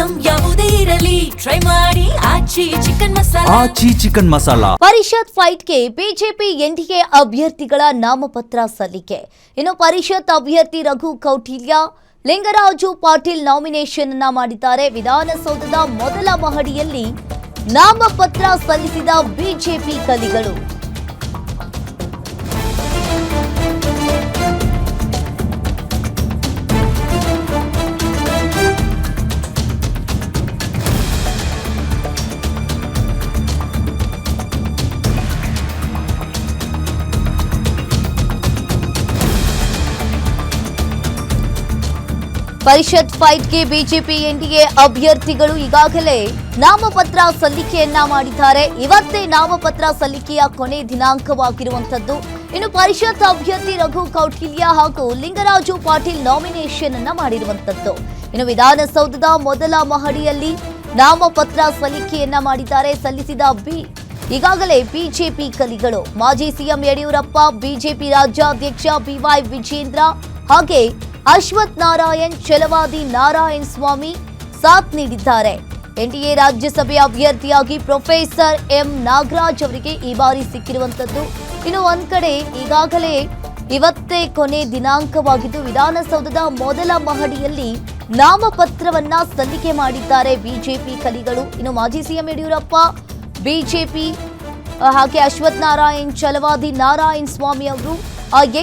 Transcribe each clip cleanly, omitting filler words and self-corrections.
Item ಯಾವುದೇ ಇರಲಿ try ಮಾಡಿ ಆಚಿ ಚಿಕನ್ ಮಸಾಲಾ. ಪರಿಷತ್ ಫೈಟ್ಗೆ ಬಿಜೆಪಿ ಎನ್ಡಿಎ ಅಭ್ಯರ್ಥಿಗಳ ನಾಮಪತ್ರ ಸಲ್ಲಿಕೆ. ಇನ್ನು ಪರಿಷತ್ ಅಭ್ಯರ್ಥಿ ರಘು ಕೌಟಿಲ್ಯ, ಲಿಂಗರಾಜು ಪಾಟೀಲ್ ನಾಮಿನೇಷನ್ ಅನ್ನ ಮಾಡಿದ್ದಾರೆ. ವಿಧಾನಸೌಧದ ಮೊದಲ ಮಹಡಿಯಲ್ಲಿ ನಾಮಪತ್ರ ಸಲ್ಲಿಸಿದ ಬಿಜೆಪಿ ಕಲಿಗಳು. ಪರಿಷತ್ ಫೈಟ್ಗೆ ಬಿಜೆಪಿ ಎನ್ಡಿಎ ಅಭ್ಯರ್ಥಿಗಳು ಈಗಾಗಲೇ ನಾಮಪತ್ರ ಸಲ್ಲಿಕೆಯನ್ನ ಮಾಡಿದ್ದಾರೆ. ಇವತ್ತೇ ನಾಮಪತ್ರ ಸಲ್ಲಿಕೆಯ ಕೊನೆ ದಿನಾಂಕವಾಗಿರುವಂತದ್ದು. ಇನ್ನು ಪರಿಷತ್ ಅಭ್ಯರ್ಥಿ ರಘು ಕೌಟಿಲ್ಯ ಹಾಗೂ ಲಿಂಗರಾಜು ಪಾಟೀಲ್ ನಾಮಿನೇಷನ್ ಅನ್ನ ಮಾಡಿರುವಂತದ್ದು. ಇನ್ನು ವಿಧಾನಸೌಧದ ಮೊದಲ ಮಹಡಿಯಲ್ಲಿ ನಾಮಪತ್ರ ಸಲ್ಲಿಕೆಯನ್ನ ಮಾಡಿದ್ದಾರೆ. ಈಗಾಗಲೇ ಬಿಜೆಪಿ ಕಲಿಗಳು ಮಾಜಿ ಸಿಎಂ ಯಡಿಯೂರಪ್ಪ, ಬಿಜೆಪಿ ರಾಜ್ಯಾಧ್ಯಕ್ಷ ಬಿವೈ ವಿಜೇಂದ್ರ ಹಾಗೆ ಅಶ್ವಥ್ ನಾರಾಯಣ್, ಛಲವಾದಿ ನಾರಾಯಣ್ ಸ್ವಾಮಿ ಸಾಥ್ ನೀಡಿದ್ದಾರೆ. ಎನ್ಡಿಎ ರಾಜ್ಯಸಭೆ ಅಭ್ಯರ್ಥಿಯಾಗಿ ಪ್ರೊಫೆಸರ್ ಎಂ ನಾಗರಾಜ್ ಅವರಿಗೆ ಈ ಬಾರಿ ಸಿಕ್ಕಿರುವಂತದ್ದು. ಇನ್ನು ಒಂದ್ ಕಡೆ ಈಗಾಗಲೇ ಇವತ್ತೇ ಕೊನೆ ದಿನಾಂಕವಾಗಿದ್ದು ವಿಧಾನಸೌಧದ ಮೊದಲ ಮಹಡಿಯಲ್ಲಿ ನಾಮಪತ್ರವನ್ನ ಸಲ್ಲಿಕೆ ಮಾಡಿದ್ದಾರೆ ಬಿಜೆಪಿ ಕಲಿಗಳು. ಇನ್ನು ಮಾಜಿ ಸಿಎಂ ಯಡಿಯೂರಪ್ಪ, ಬಿಜೆಪಿ ಹಾಗೆ ಅಶ್ವಥ್ ನಾರಾಯಣ್, ಛಲವಾದಿ ನಾರಾಯಣ್ ಸ್ವಾಮಿ ಅವರು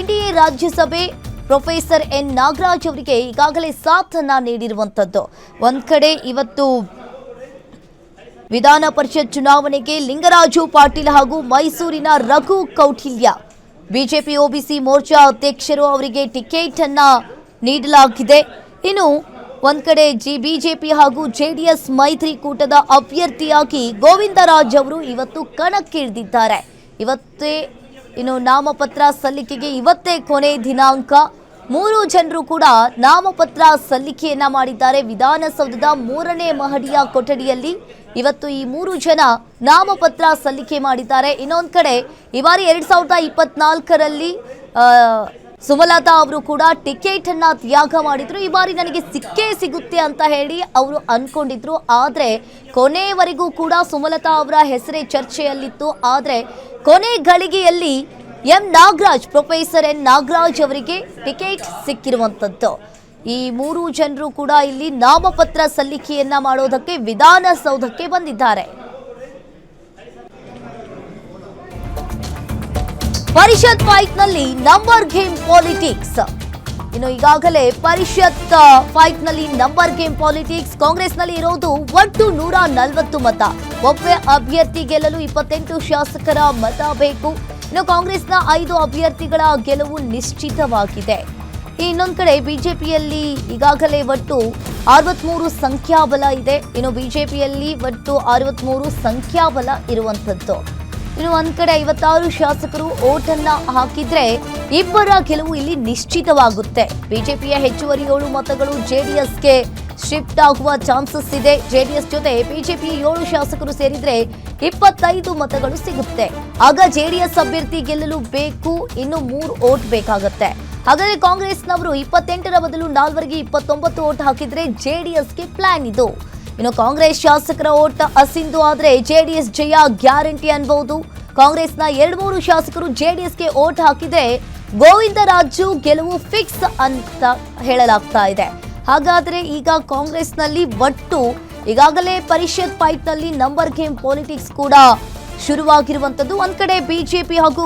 ಎನ್ಡಿಎ ರಾಜ್ಯಸಭೆ ಪ್ರೊಫೆಸರ್ ಎನ್ ನಾಗರಾಜ್ ಅವರಿಗೆ ಈಗಾಗಲೇ ಸಾಥ್ ಅನ್ನ ನೀಡಿರುವಂತದ್ದು. ಒಂದ್ ಕಡೆ ಇವತ್ತು ವಿಧಾನ ಪರಿಷತ್ ಚುನಾವಣೆಗೆ ಲಿಂಗರಾಜು ಪಾಟೀಲ್ ಹಾಗೂ ಮೈಸೂರಿನ ರಘು ಕೌಟಿಲ್ಯ ಬಿಜೆಪಿ ಒಬಿಸಿ ಮೋರ್ಚಾ ಅಧ್ಯಕ್ಷರು ಅವರಿಗೆ ಟಿಕೆಟ್ ಅನ್ನ ನೀಡಲಾಗಿದೆ. ಇನ್ನು ಒಂದ್ ಕಡೆ ಬಿಜೆಪಿ ಹಾಗೂ ಜೆಡಿಎಸ್ ಮೈತ್ರಿಕೂಟದ ಅಭ್ಯರ್ಥಿಯಾಗಿ ಗೋವಿಂದರಾಜ್ ಅವರು ಇವತ್ತು ಕಣಕ್ಕಿಳಿದಿದ್ದಾರೆ. ಇನ್ನು ನಾಮಪತ್ರ ಸಲ್ಲಿಕೆಗೆ ಇವತ್ತೇ ಕೊನೆ ದಿನಾಂಕ. 3 ಜನರು ಕೂಡ ನಾಮಪತ್ರ ಸಲ್ಲಿಕೆಯನ್ನ ಮಾಡಿದ್ದಾರೆ. ವಿಧಾನಸೌಧದ 3ನೇ ಮಹಡಿಯ ಕೊಠಡಿಯಲ್ಲಿ ಇವತ್ತು ಈ 3 ಜನ ನಾಮಪತ್ರ ಸಲ್ಲಿಕೆ ಮಾಡಿದ್ದಾರೆ. ಇನ್ನೊಂದು ಕಡೆ ಈ ಬಾರಿ 2024ರಲ್ಲಿ ಸುಮಲತಾ ಅವರು ಕೂಡ ಟಿಕೆಟ್ ಅನ್ನ ತ್ಯಾಗ ಮಾಡಿದ್ರು. ಈ ಬಾರಿ ನನಗೆ ಸಿಕ್ಕೇ ಸಿಗುತ್ತೆ ಅಂತ ಹೇಳಿ ಅವರು ಅನ್ಕೊಂಡಿದ್ರು. ಆದ್ರೆ ಕೊನೆಯವರೆಗೂ ಕೂಡ ಸುಮಲತಾ ಅವರ ಹೆಸರೇ ಚರ್ಚೆಯಲ್ಲಿತ್ತು. ಆದ್ರೆ ಕೊನೆ ಗಳಿಗೆಯಲ್ಲಿ ಪ್ರೊಫೆಸರ್ ಎನ್ ನಾಗರಾಜ್ ಅವರಿಗೆ ಟಿಕೆಟ್ ಸಿಕ್ಕಿರುವಂತದ್ದು. ಈ 3 ಜನರು ಕೂಡ ಇಲ್ಲಿ ನಾಮಪತ್ರ ಸಲ್ಲಿಕೆಯನ್ನ ಮಾಡೋದಕ್ಕೆ ವಿಧಾನಸೌಧಕ್ಕೆ ಬಂದಿದ್ದಾರೆ. ಪರಿಷತ್ ಫೈಟ್ ನಲ್ಲಿ ನಂಬರ್ ಗೇಮ್ ಪಾಲಿಟಿಕ್ಸ್. ಇನ್ನು ಈಗಾಗಲೇ ಪರಿಷತ್ ಫೈಟ್ ನಲ್ಲಿ ನಂಬರ್ ಗೇಮ್ ಪಾಲಿಟಿಕ್ಸ್. ಕಾಂಗ್ರೆಸ್ ನಲ್ಲಿ ಇರೋದು ಒಟ್ಟು 140 ಮತ. ಒಬ್ಬ ಅಭ್ಯರ್ಥಿ ಗೆಲ್ಲಲು 28 ಶಾಸಕರ ಮತ ಬೇಕು. ಇನ್ನು ಕಾಂಗ್ರೆಸ್ನ 5 ಅಭ್ಯರ್ಥಿಗಳ ಗೆಲುವು ನಿಶ್ಚಿತವಾಗಿದೆ. ಇನ್ನೊಂದು ಕಡೆ ಬಿಜೆಪಿಯಲ್ಲಿ ಈಗಾಗಲೇ ಒಟ್ಟು 63 ಸಂಖ್ಯಾಬಲ ಇದೆ. ಇನ್ನು ಬಿಜೆಪಿಯಲ್ಲಿ ಒಟ್ಟು 63 ಸಂಖ್ಯಾಬಲ ಇರುವಂತದ್ದು. ಇನ್ನು ಒಂದ್ ಕಡೆ 56 ಶಾಸಕರು ಓಟನ್ನ ಹಾಕಿದ್ರೆ ಇಬ್ಬರ ಗೆಲುವು ಇಲ್ಲಿ ನಿಶ್ಚಿತವಾಗುತ್ತೆ. ಬಿಜೆಪಿಯ ಹೆಚ್ಚುವರಿ 7 ಮತಗಳು ಜೆಡಿಎಸ್ಗೆ ಶಿಫ್ಟ್ ಆಗುವ ಚಾನ್ಸಸ್ ಇದೆ. ಜೆಡಿಎಸ್ ಜೊತೆ ಬಿಜೆಪಿ 7 ಶಾಸಕರು ಸೇರಿದ್ರೆ 25 ಮತಗಳು ಸಿಗುತ್ತೆ. ಆಗ ಜೆಡಿಎಸ್ ಅಭ್ಯರ್ಥಿ ಗೆಲ್ಲಲು ಬೇಕು ಇನ್ನು 3 ಓಟ್ ಬೇಕಾಗುತ್ತೆ. ಹಾಗಾದ್ರೆ ಕಾಂಗ್ರೆಸ್ನವರು 28ರ ಬದಲು 4ಗೆ 29 ಓಟ್ ಹಾಕಿದ್ರೆ ಜೆಡಿಎಸ್ಗೆ ಪ್ಲಾನ್ ಇದು. ಇನ್ನು ಕಾಂಗ್ರೆಸ್ ಶಾಸಕರ ಓಟ್ ಅಸಿಂಧು ಆದ್ರೆ ಜೆಡಿಎಸ್ ಜಯ ಗ್ಯಾರಂಟಿ ಅನ್ಬಹುದು. ಕಾಂಗ್ರೆಸ್ನ 2-3 ಶಾಸಕರು ಜೆಡಿಎಸ್ಗೆ ಓಟ್ ಹಾಕಿದ್ರೆ ಗೋವಿಂದರಾಜು ಗೆಲುವು ಫಿಕ್ಸ್ ಅಂತ ಹೇಳಲಾಗ್ತಾ ಇದೆ. ಹಾಗಾದ್ರೆ ಈಗ ಕಾಂಗ್ರೆಸ್ನಲ್ಲಿ ಒಟ್ಟು ಈಗಾಗಲೇ ಪರಿಷತ್ ಫೈಟ್ ನಲ್ಲಿ ನಂಬರ್ ಗೇಮ್ ಪಾಲಿಟಿಕ್ಸ್ ಕೂಡ ಶುರುವಾಗಿರುವಂತದ್ದು. ಒಂದ್ ಕಡೆ ಬಿಜೆಪಿ ಹಾಗೂ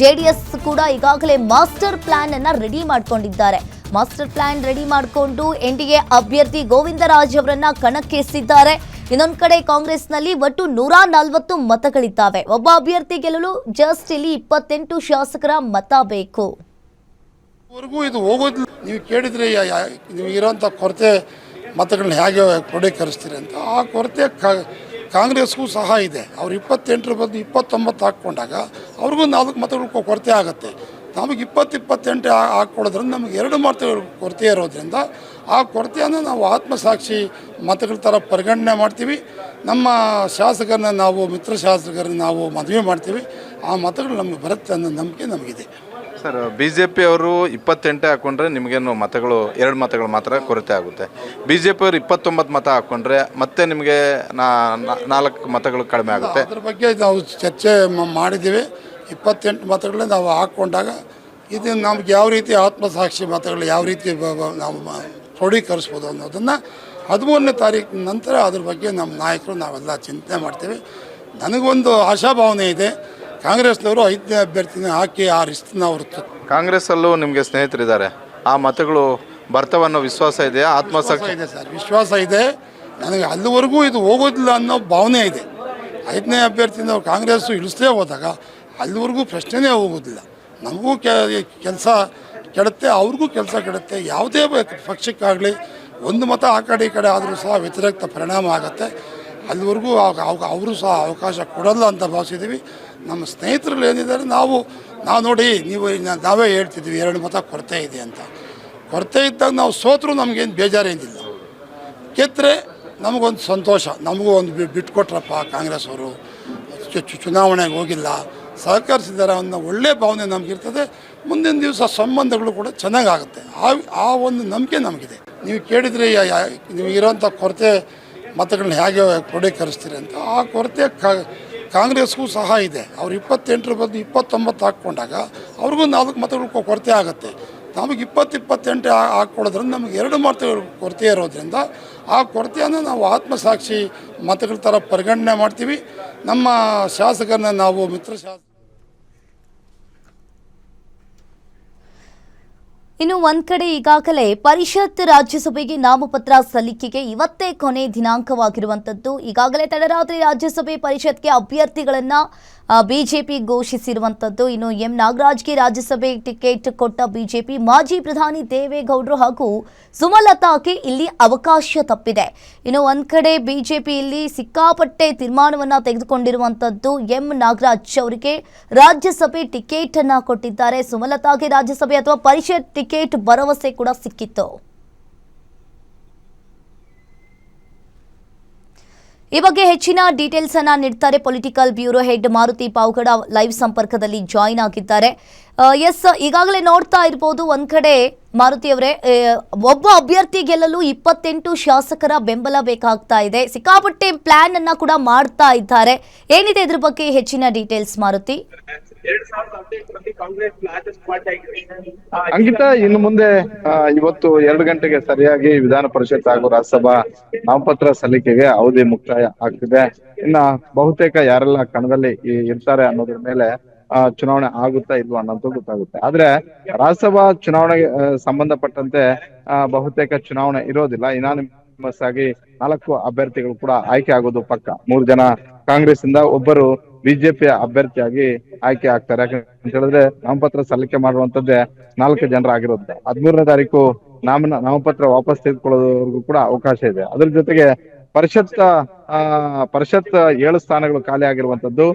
ಜೆಡಿಎಸ್ ಕೂಡ ಈಗಾಗಲೇ ಮಾಸ್ಟರ್ ಪ್ಲಾನ್ ಅನ್ನ ರೆಡಿ ಮಾಡ್ಕೊಂಡಿದ್ದಾರೆ. ಮಾಸ್ಟರ್ ಪ್ಲಾನ್ ರೆಡಿ ಮಾಡಿಕೊಂಡು ಎನ್ಡಿಎ ಅಭ್ಯರ್ಥಿ ಗೋವಿಂದರಾಜ್ ಅವರನ್ನ ಕಣಕ್ಕಿಳಿಸಿದ್ದಾರೆ. ಇನ್ನೊಂದು ಕಡೆ ಕಾಂಗ್ರೆಸ್ನಲ್ಲಿ ಒಟ್ಟು 140 ಮತಗಳಿದ್ದಾವೆ. ಒಬ್ಬ ಅಭ್ಯರ್ಥಿ ಗೆಲ್ಲಲು ಜಸ್ಟ್ ಇಲ್ಲಿ 28 ಶಾಸಕರ ಮತ ಬೇಕು. ಇದು ಹೋಗೋದು ನೀವು ಕೇಳಿದ್ರೆ ನೀವು ಇರೋಂಥ ಕೊರತೆ ಮತಗಳನ್ನ ಹೇಗೆ ಕ್ರೋಢೀಕರಿಸ್ತೀರಿ ಅಂತ. ಆ ಕೊರತೆ ಕಾಂಗ್ರೆಸ್ಗೂ ಸಹ ಇದೆ. ಅವ್ರು 28ರ ಬದಲು 29 ಹಾಕ್ಕೊಂಡಾಗ ಅವ್ರಿಗೂ 4 ಮತಗಳು ಕೊರತೆ ಆಗುತ್ತೆ. ನಮಗೆ 20-28 ಹಾಕ್ಕೊಳ್ಳೋದ್ರಿಂದ ನಮಗೆ 2 ಮತಗಳು ಕೊರತೆ ಇರೋದ್ರಿಂದ ಆ ಕೊರತೆಯನ್ನು ನಾವು ಆತ್ಮಸಾಕ್ಷಿ ಮತಗಳ ಥರ ಪರಿಗಣನೆ ಮಾಡ್ತೀವಿ. ನಮ್ಮ ಶಾಸಕರನ್ನ ನಾವು ಮಿತ್ರ ಶಾಸಕರನ್ನ ನಾವು ಮದುವೆ ಮಾಡ್ತೀವಿ. ಆ ಮತಗಳು ನಮಗೆ ಬರುತ್ತೆ ಅನ್ನೋ ನಂಬಿಕೆ ನಮಗಿದೆ. ಸರ್ ಬಿಜೆಪಿ ಅವರು 28 ಹಾಕೊಂಡ್ರೆ ನಿಮಗೇನು ಮತಗಳು 2 ಮತಗಳು ಮಾತ್ರ ಕೊರತೆ ಆಗುತ್ತೆ. ಬಿಜೆಪಿ ಅವರು 29 ಮತ ಹಾಕೊಂಡ್ರೆ ಮತ್ತೆ ನಿಮಗೆ 4 ಮತಗಳು ಕಡಿಮೆ ಆಗುತ್ತೆ. ಅದ್ರ ಬಗ್ಗೆ ನಾವು ಚರ್ಚೆ ಮಾಡಿದ್ದೀವಿ. 28 ಮತಗಳನ್ನ ನಾವು ಹಾಕ್ಕೊಂಡಾಗ ಇದು ನಮ್ಗೆ ಯಾವ ರೀತಿ ಆತ್ಮಸಾಕ್ಷಿ ಮತಗಳು ಯಾವ ರೀತಿ ನಾವು ಕ್ರೋಢೀಕರಿಸ್ಬೋದು ಅನ್ನೋದನ್ನು 13ನೇ ತಾರೀಕು ನಂತರ ಅದ್ರ ಬಗ್ಗೆ ನಮ್ಮ ನಾಯಕರು ನಾವೆಲ್ಲ ಚಿಂತನೆ ಮಾಡ್ತೀವಿ. ನನಗೊಂದು ಆಶಾಭಾವನೆ ಇದೆ, ಕಾಂಗ್ರೆಸ್ನವರು 5ನೇ ಅಭ್ಯರ್ಥಿನ ಹಾಕಿ ಆ ರಿಸ್ಕ್ನ ಹೊರತು. ಕಾಂಗ್ರೆಸ್ಸಲ್ಲೂ ನಿಮಗೆ ಸ್ನೇಹಿತರಿದ್ದಾರೆ, ಆ ಮತಗಳು ಬರ್ತವನ್ನೋ ವಿಶ್ವಾಸ ಇದೆಯಾ? ಆತ್ಮಸಾಕ್ಷಿ ಇದೆ ಸರ್, ವಿಶ್ವಾಸ ಇದೆ. ನನಗೆ ಅಲ್ಲಿವರೆಗೂ ಇದು ಹೋಗೋದಿಲ್ಲ ಅನ್ನೋ ಭಾವನೆ ಇದೆ. 5ನೇ ಅಭ್ಯರ್ಥಿನ ನಾವು ಕಾಂಗ್ರೆಸ್ಸು ಇಳಿಸದೇ ಹೋದಾಗ ಅಲ್ಲಿವರೆಗೂ ಪ್ರಶ್ನೆನೇ ಹೋಗೋದಿಲ್ಲ. ನಮಗೂ ಕೆಲಸ ಕೆಡುತ್ತೆ, ಅವ್ರಿಗೂ ಕೆಲಸ ಕೆಡುತ್ತೆ. ಯಾವುದೇ ಪಕ್ಷಕ್ಕಾಗಲಿ ಒಂದು ಮತ ಆ ಕಡೆ ಈ ಕಡೆ ಆದರೂ ಸಹ ವ್ಯತಿರಿಕ್ತ ಪರಿಣಾಮ ಆಗುತ್ತೆ. ಅಲ್ಲಿವರೆಗೂ ಅವರು ಸಹ ಅವಕಾಶ ಕೊಡಲ್ಲ ಅಂತ ಭಾವಿಸಿದ್ದೀವಿ. ನಮ್ಮ ಸ್ನೇಹಿತರಲ್ಲಿ ಏನಿದ್ದಾರೆ, ನಾವು ನೋಡಿ ನಾವೇ ಹೇಳ್ತಿದ್ವಿ 2 ಮತ ಕೊರತೆ ಇದೆ ಅಂತ. ಕೊರತೆ ಇದ್ದಾಗ ನಾವು ಸೋತರೂ ನಮಗೇನು ಬೇಜಾರೇನಿಲ್ಲ, ಗೆದ್ದರೆ ನಮಗೊಂದು ಸಂತೋಷ. ನಮಗೂ ಒಂದು ಬಿಟ್ಕೊಟ್ರಪ್ಪ ಕಾಂಗ್ರೆಸ್ ಅವರು, ಚುನಾವಣೆಗೆ ಹೋಗಿಲ್ಲ, ಸಹಕರಿಸಿದ್ದಾರೆ ಅನ್ನೋ ಒಳ್ಳೆಯ ಭಾವನೆ ನಮಗಿರ್ತದೆ. ಮುಂದಿನ ದಿವಸ ಸಂಬಂಧಗಳು ಕೂಡ ಚೆನ್ನಾಗಾಗುತ್ತೆ. ಆ ಒಂದು ನಂಬಿಕೆ ನಮಗಿದೆ. ನೀವು ಕೇಳಿದರೆ ನೀವು ಇರೋಂಥ ಕೊರತೆ ಮತಗಳನ್ನ ಹೇಗೆ ಕ್ರೋಢೀಕರಿಸ್ತೀರಿ ಅಂತ. ಆ ಕೊರತೆ ಕಾಂಗ್ರೆಸ್ಗೂ ಸಹ ಇದೆ. ಅವ್ರು 28 ಬದಲು 29 ಹಾಕ್ಕೊಂಡಾಗ ಅವ್ರಿಗೂ 4 ಮತಗಳು ಕೊರತೆ ಆಗುತ್ತೆ. ನಮಗೆ 28 ಹಾಕ್ಕೊಳ್ಳೋದ್ರಿಂದ ನಮಗೆ 2 ಮತಗಳು ಕೊರತೆ ಇರೋದ್ರಿಂದ ಆ ಕೊರತೆಯನ್ನು ನಾವು ಆತ್ಮಸಾಕ್ಷಿ ಮತಗಳ ಥರ ಪರಿಗಣನೆ ಮಾಡ್ತೀವಿ. ನಮ್ಮ ಶಾಸಕರನ್ನ ನಾವು ಮಿತ್ರ ಶಾಸಕ. ಇನ್ನು ಒಂದ್ ಕಡೆ ಈಗಾಗಲೇ ಪರಿಷತ್ ರಾಜ್ಯಸಭೆಗೆ ನಾಮಪತ್ರ ಸಲ್ಲಿಕೆಗೆ ಇವತ್ತೇ ಕೊನೆ ದಿನಾಂಕವಾಗಿರುವಂತದ್ದು. ಈಗಾಗಲೇ ತಡರಾತ್ರಿ ರಾಜ್ಯಸಭೆ ಪರಿಷತ್ಗೆ ಅಭ್ಯರ್ಥಿಗಳನ್ನ ಬಿಜೆಪಿ ಘೋಷಿಸಿರುವಂತದ್ದು. ಇನ್ನು ಎಂ ನಾಗರಾಜ್ಗೆ ರಾಜ್ಯಸಭೆ ಟಿಕೆಟ್ ಕೊಟ್ಟ ಬಿಜೆಪಿ ಮಾಜಿ ಪ್ರಧಾನಿ ದೇವೇಗೌಡರು ಹಾಗೂ ಸುಮಲತಾಗೆ ಇಲ್ಲಿ ಅವಕಾಶ ತಪ್ಪಿದೆ. ಇನ್ನು ಒಂದ್ ಕಡೆ ಬಿಜೆಪಿ ಇಲ್ಲಿ ಸಿಕ್ಕಾಪಟ್ಟೆ ತೀರ್ಮಾನವನ್ನ ತೆಗೆದುಕೊಂಡಿರುವಂತದ್ದು. ಎಂ ನಾಗರಾಜ್ ಅವರಿಗೆ ರಾಜ್ಯಸಭೆ ಟಿಕೆಟ್ ಅನ್ನ ಕೊಟ್ಟಿದ್ದಾರೆ. ಸುಮಲತಾಗೆ ರಾಜ್ಯಸಭೆ ಅಥವಾ ಪರಿಷತ್ ಟಿಕೆಟ್ ಭರವಸೆ ಕೂಡ ಸಿಕ್ಕಿತ್ತು. ಈ ಬಗ್ಗೆ ಹೆಚ್ಚಿನ ಡೀಟೇಲ್ಸ್ ಅನ್ನ ನೀಡ್ತಾರೆ political bureau head Maruti Pavagada live ಸಂಪರ್ಕದಲ್ಲಿ ಜಾಯಿನ್ ಆಗಿದ್ದಾರೆ. ಈಗಾಗಲೇ ನೋಡ್ತಾ ಇರಬಹುದು, ಒಂದ್ ಕಡೆ ಮಾರುತಿ ಅವರೇ, ಒಬ್ಬ ಅಭ್ಯರ್ಥಿ ಗೆಲ್ಲಲು 28 ಶಾಸಕರ ಬೆಂಬಲ ಬೇಕಾಗ್ತಾ ಇದೆ. ಸಿಕ್ಕಾಪಟ್ಟೆ ಪ್ಲಾನ್ ಅನ್ನ ಕೂಡ ಮಾಡ್ತಾ ಇದ್ದಾರೆ. ಏನಿದೆ ಇದ್ರ ಬಗ್ಗೆ ಹೆಚ್ಚಿನ ಡೀಟೇಲ್ಸ್ ಮಾರುತಿ? ಅಂಕಿತಾ, ಇನ್ನು ಮುಂದೆ ಇವತ್ತು 2 ಗಂಟೆಗೆ ಸರಿಯಾಗಿ ವಿಧಾನ ಪರಿಷತ್ ಹಾಗೂ ರಾಜ್ಯಸಭಾ ನಾಮಪತ್ರ ಸಲ್ಲಿಕೆಗೆ ಅವಧಿ ಮುಕ್ತಾಯ ಆಗ್ತಿದೆ. ಇನ್ನ ಬಹುತೇಕ ಯಾರೆಲ್ಲ ಕಣದಲ್ಲಿ ಇರ್ತಾರೆ ಅನ್ನೋದ್ರ ಮೇಲೆ ಚುನಾವಣೆ ಆಗುತ್ತಾ ಇಲ್ವಾ ಅನ್ನೋದು ಗೊತ್ತಾಗುತ್ತೆ. ಆದ್ರೆ ರಾಜ್ಯಸಭಾ ಚುನಾವಣೆಗೆ ಸಂಬಂಧಪಟ್ಟಂತೆ ಬಹುತೇಕ ಚುನಾವಣೆ ಇರೋದಿಲ್ಲ. ಇನಾನಿಮಸ್ ಆಗಿ 4 ಅಭ್ಯರ್ಥಿಗಳು ಕೂಡ ಆಯ್ಕೆ ಆಗೋದು ಪಕ್ಕ. 3 ಜನ ಕಾಂಗ್ರೆಸ್ ಇಂದ, ಒಬ್ಬರು ಬಿಜೆಪಿ ಅಭ್ಯರ್ಥಿಯಾಗಿ ಆಯ್ಕೆ ಆಗ್ತಾರೆ. ಯಾಕಂತ ಹೇಳಿದ್ರೆ ನಾಮಪತ್ರ ಸಲ್ಲಿಕೆ ಮಾಡುವಂತದ್ದೇ 4 ಜನರಾಗಿರುತ್ತೆ. 13ನೇ ತಾರೀಕು ನಾಮಪತ್ರ ವಾಪಸ್ ತೆಗೆದುಕೊಳ್ಳೋದವರೆಗೂ ಕೂಡ ಅವಕಾಶ ಇದೆ. ಅದ್ರ ಜೊತೆಗೆ ಪರಿಷತ್ 7 ಸ್ಥಾನಗಳು ಖಾಲಿ ಆಗಿರುವಂತದ್ದು.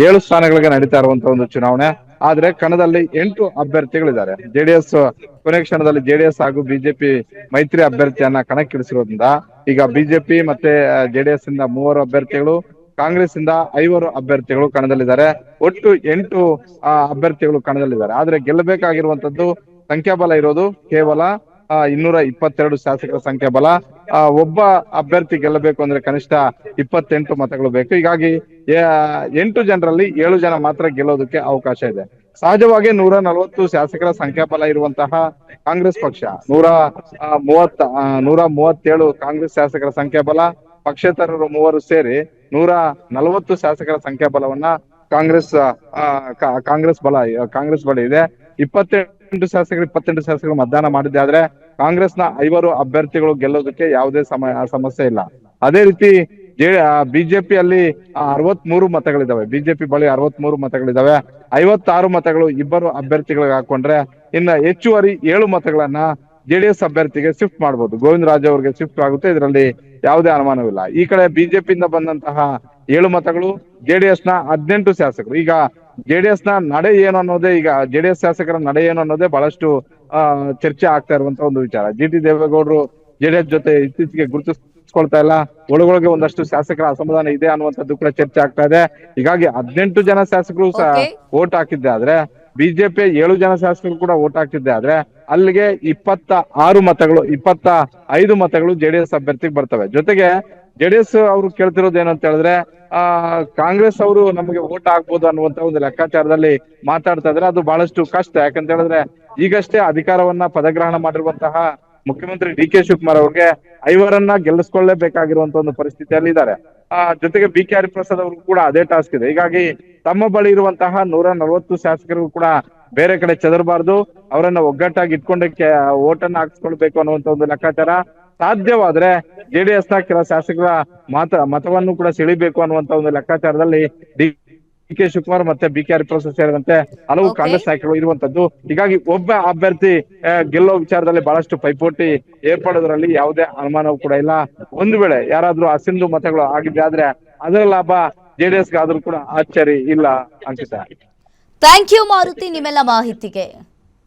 7 ಸ್ಥಾನಗಳಿಗೆ ನಡೀತಾ ಇರುವಂತಹ ಒಂದು ಚುನಾವಣೆ. ಆದ್ರೆ ಕಣದಲ್ಲಿ 8 ಅಭ್ಯರ್ಥಿಗಳಿದ್ದಾರೆ. ಜೆಡಿಎಸ್ ಕೊನೆ ಕ್ಷಣದಲ್ಲಿ ಜೆಡಿಎಸ್ ಹಾಗೂ ಬಿಜೆಪಿ ಮೈತ್ರಿ ಅಭ್ಯರ್ಥಿಯನ್ನ ಕಣಕ್ಕಿಳಿಸಿರೋದ್ರಿಂದ ಈಗ ಬಿಜೆಪಿ ಮತ್ತೆ ಜೆಡಿಎಸ್ ಇಂದ 3 ಅಭ್ಯರ್ಥಿಗಳು, ಕಾಂಗ್ರೆಸ್ ಇಂದ 5 ಅಭ್ಯರ್ಥಿಗಳು ಕಣದಲ್ಲಿದ್ದಾರೆ. ಒಟ್ಟು 8 ಅಭ್ಯರ್ಥಿಗಳು ಕಣದಲ್ಲಿದ್ದಾರೆ. ಆದ್ರೆ ಗೆಲ್ಲಬೇಕಾಗಿರುವಂತದ್ದು ಸಂಖ್ಯಾಬಲ ಇರೋದು ಕೇವಲ 222 ಶಾಸಕರ ಸಂಖ್ಯಾಬಲ. ಒಬ್ಬ ಅಭ್ಯರ್ಥಿ ಗೆಲ್ಲಬೇಕು ಅಂದ್ರೆ ಕನಿಷ್ಠ 28 ಮತಗಳು ಬೇಕು. ಹೀಗಾಗಿ 8 ಜನರಲ್ಲಿ 7 ಜನ ಮಾತ್ರ ಗೆಲ್ಲೋದಕ್ಕೆ ಅವಕಾಶ ಇದೆ. ಸಹಜವಾಗಿ 140 ಶಾಸಕರ ಸಂಖ್ಯಾಬಲ ಇರುವಂತಹ ಕಾಂಗ್ರೆಸ್ ಪಕ್ಷ 137 ಕಾಂಗ್ರೆಸ್ ಶಾಸಕರ ಸಂಖ್ಯಾಬಲ, ಪಕ್ಷೇತರರು 3 ಸೇರಿ 140 ಶಾಸಕರ ಸಂಖ್ಯಾಬಲವನ್ನ ಕಾಂಗ್ರೆಸ್ ಬಲ ಇದೆ. 28 ಶಾಸಕರು ಮತದಾನ ಮಾಡಿದ್ದೆ. ಆದ್ರೆ ಕಾಂಗ್ರೆಸ್ನ 5 ಅಭ್ಯರ್ಥಿಗಳು ಗೆಲ್ಲೋದಕ್ಕೆ ಯಾವುದೇ ಸಮಸ್ಯೆ ಇಲ್ಲ. ಅದೇ ರೀತಿ ಬಿಜೆಪಿಯಲ್ಲಿ 63 ಮತಗಳಿದಾವೆ. ಬಿಜೆಪಿ ಬಳಿ 63 ಮತಗಳಿದಾವೆ. 56 ಮತಗಳು 2 ಅಭ್ಯರ್ಥಿಗಳಿಗೆ ಹಾಕೊಂಡ್ರೆ ಇನ್ನ ಹೆಚ್ಚುವರಿ 7 ಮತಗಳನ್ನ ಜೆಡಿಎಸ್ ಅಭ್ಯರ್ಥಿಗೆ ಶಿಫ್ಟ್ ಮಾಡಬಹುದು. ಗೋವಿಂದ ರಾಜ್ ಅವರಿಗೆ ಶಿಫ್ಟ್ ಆಗುತ್ತೆ. ಇದರಲ್ಲಿ ಯಾವುದೇ ಅನುಮಾನವಿಲ್ಲ. ಈ ಕಡೆ ಬಿಜೆಪಿಯಿಂದ ಬಂದಂತಹ 7 ಮತಗಳು, ಜೆಡಿಎಸ್ ನ 18 ಶಾಸಕರು. ಈಗ ಜೆಡಿಎಸ್ ನ ನಡೆ ಏನು ಅನ್ನೋದೇ, ಈಗ ಜೆಡಿಎಸ್ ಶಾಸಕರ ನಡೆ ಏನು ಅನ್ನೋದೇ ಬಹಳಷ್ಟು ಚರ್ಚೆ ಆಗ್ತಾ ಇರುವಂತ ಒಂದು ವಿಚಾರ. ಟಿ ದೇವೇಗೌಡರು ಜೆಡಿಎಸ್ ಜೊತೆ ಇತ್ತೀಚೆಗೆ ಗುರುತಿಸ್ಕೊಳ್ತಾ ಇಲ್ಲ. ಒಳಗೊಳಗೆ ಒಂದಷ್ಟು ಶಾಸಕರ ಅಸಮಾಧಾನ ಇದೆ ಅನ್ನುವಂಥದ್ದು ಕೂಡ ಚರ್ಚೆ ಆಗ್ತಾ ಇದೆ. ಹೀಗಾಗಿ 18 ಜನ ಶಾಸಕರು ವೋಟ್ ಹಾಕಿದ್ದೆ. ಆದ್ರೆ ಬಿಜೆಪಿ 7 ಜನ ಶಾಸಕರು ಕೂಡ ಓಟ್ ಹಾಕ್ತಿದ್ದೆ ಆದ್ರೆ ಅಲ್ಲಿಗೆ 25 ಮತಗಳು ಜೆಡಿಎಸ್ ಅಭ್ಯರ್ಥಿಗೆ ಬರ್ತವೆ. ಜೊತೆಗೆ ಜೆಡಿಎಸ್ ಅವರು ಕೇಳ್ತಿರೋದು ಏನಂತ ಹೇಳಿದ್ರೆ ಕಾಂಗ್ರೆಸ್ ಅವರು ನಮಗೆ ಓಟ್ ಹಾಕ್ಬೋದು ಅನ್ನುವಂತ ಒಂದು ಲೆಕ್ಕಾಚಾರದಲ್ಲಿ ಮಾತಾಡ್ತಾ ಇದ್ರೆ ಅದು ಬಹಳಷ್ಟು ಕಷ್ಟ. ಯಾಕಂತ ಹೇಳಿದ್ರೆ ಈಗಷ್ಟೇ ಅಧಿಕಾರವನ್ನ ಪದಗ್ರಹಣ ಮಾಡಿರುವಂತಹ ಮುಖ್ಯಮಂತ್ರಿ ಡಿ.ಕೆ. ಶಿವಕುಮಾರ್ ಅವ್ರಿಗೆ 5ರನ್ನ ಗೆಲ್ಲಿಸ್ಕೊಳ್ಳೇಬೇಕಾಗಿರುವಂತ ಒಂದು ಪರಿಸ್ಥಿತಿಯಲ್ಲಿ ಇದ್ದಾರೆ. ಜೊತೆಗೆ ಬಿ.ಕೆ. ಹರಿಪ್ರಸಾದ್ ಅವ್ರಿಗೂ ಕೂಡ ಅದೇ ಟಾಸ್ಕ್ ಇದೆ. ಹೀಗಾಗಿ ತಮ್ಮ ಬಳಿ ಇರುವಂತಹ 140 ಶಾಸಕರಿಗೂ ಕೂಡ ಬೇರೆ ಕಡೆ ಚದರಬಾರ್ದು, ಅವರನ್ನ ಒಗ್ಗಟ್ಟಾಗಿ ಇಟ್ಕೊಂಡಕ್ಕೆ ಓಟನ್ನ ಹಾಕ್ಸ್ಕೊಳ್ಬೇಕು ಅನ್ನುವಂತ ಒಂದು ಲೆಕ್ಕಾಚಾರ. ಸಾಧ್ಯವಾದ್ರೆ ಜೆಡಿಎಸ್ ನ ಕೆಲ ಶಾಸಕರ ಮತವನ್ನು ಕೂಡ ಸೆಳಿಬೇಕು ಅನ್ನುವಂತ ಒಂದು ಲೆಕ್ಕಾಚಾರದಲ್ಲಿ ಡಿ.ಕೆ. ಶಿವಕುಮಾರ್ ಮತ್ತೆ ಬಿ.ಕೆ. ಹರಿಪ್ರಸಾದ್ ಸೇರಿದಂತೆ ಹಲವು ಕಾಂಗ್ರೆಸ್ ನಾಯಕರು ಇರುವಂತದ್ದು. ಹೀಗಾಗಿ ಒಬ್ಬ ಅಭ್ಯರ್ಥಿ ಗೆಲ್ಲೋ ವಿಚಾರದಲ್ಲಿ ಬಹಳಷ್ಟು ಪೈಪೋಟಿ ಏರ್ಪಡೋದ್ರಲ್ಲಿ ಯಾವುದೇ ಅನುಮಾನವೂ ಕೂಡ ಇಲ್ಲ. ಒಂದು ವೇಳೆ ಯಾರಾದ್ರೂ ಅಸಿಂಧು ಮತಗಳು ಆಗಿದ್ರೆ ಆದ್ರೆ ಅದರ ಲಾಭ ಜೆಡಿಎಸ್ ಗಾದ್ರೂ ಕೂಡ ಆಶ್ಚರ್ಯ ಇಲ್ಲ ಅಂಕಿತ. ಥ್ಯಾಂಕ್ ಯು ಮಾರುತಿ ನಿಮ್ಮೆಲ್ಲ ಮಾಹಿತಿಗೆ.